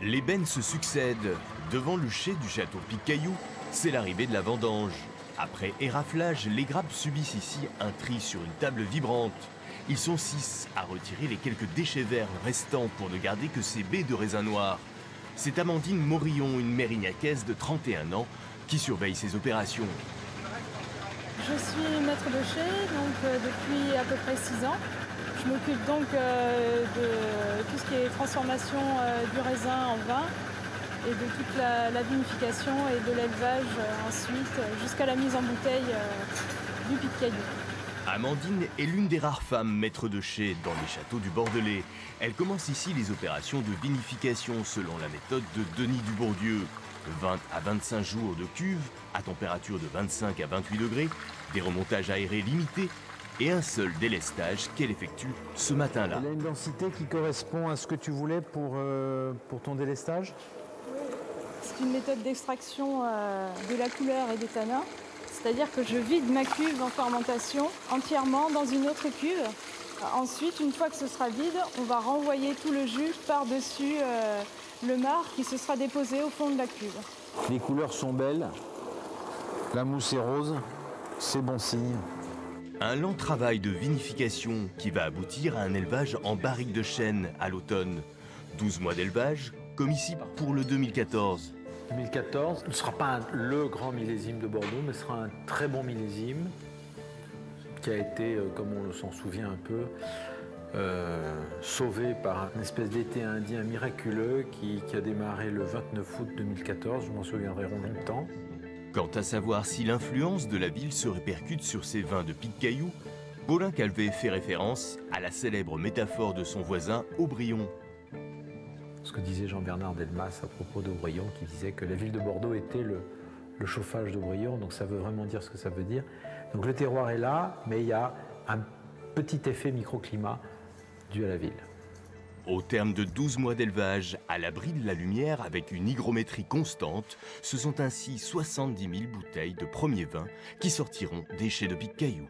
Les bennes se succèdent. Devant le chai du château Picayou, c'est l'arrivée de la vendange. Après éraflage, les grappes subissent ici un tri sur une table vibrante. Ils sont 6 à retirer les quelques déchets verts restants pour ne garder que ces baies de raisin noir. C'est Amandine Morillon, une mérignacaise de 31 ans, qui surveille ces opérations. Je suis maître de chai depuis à peu près 6 ans. Je m'occupe donc de tout ce qui est transformation du raisin en vin et de toute la vinification et de l'élevage ensuite jusqu'à la mise en bouteille du Picayou. Amandine est l'une des rares femmes maîtres de chai dans les châteaux du Bordelais. Elle commence ici les opérations de vinification selon la méthode de Denis Dubourdieu. 20 à 25 jours de cuve à température de 25 à 28 degrés, des remontages aérés limités et un seul délestage qu'elle effectue ce matin-là. Elle a une densité qui correspond à ce que tu voulais pour ton délestage? C'est une méthode d'extraction de la couleur et des tanins. C'est-à-dire que je vide ma cuve en fermentation entièrement dans une autre cuve. Ensuite, une fois que ce sera vide, on va renvoyer tout le jus par-dessus le marc qui se sera déposé au fond de la cuve. Les couleurs sont belles, la mousse est rose, c'est bon signe. Un lent travail de vinification qui va aboutir à un élevage en barrique de chêne à l'automne. 12 mois d'élevage, comme ici pour le 2014. 2014 ne sera pas le grand millésime de Bordeaux, mais sera un très bon millésime qui a été, comme on s'en souvient un peu, sauvé par une espèce d'été indien miraculeux qui a démarré le 29 août 2014, je m'en souviendrai longtemps. Quant à savoir si l'influence de la ville se répercute sur ces vins de Picayou, Paulin Calvet fait référence à la célèbre métaphore de son voisin Aubryon. Ce que disait Jean-Bernard Delmas à propos d'Aubryon, qui disait que la ville de Bordeaux était le chauffage d'Aubryon, donc ça veut vraiment dire ce que ça veut dire. Donc le terroir est là, mais il y a un petit effet microclimat dû à la ville. Au terme de 12 mois d'élevage, à l'abri de la lumière avec une hygrométrie constante, ce sont ainsi 70 000 bouteilles de premier vin qui sortiront des chais de Picayou.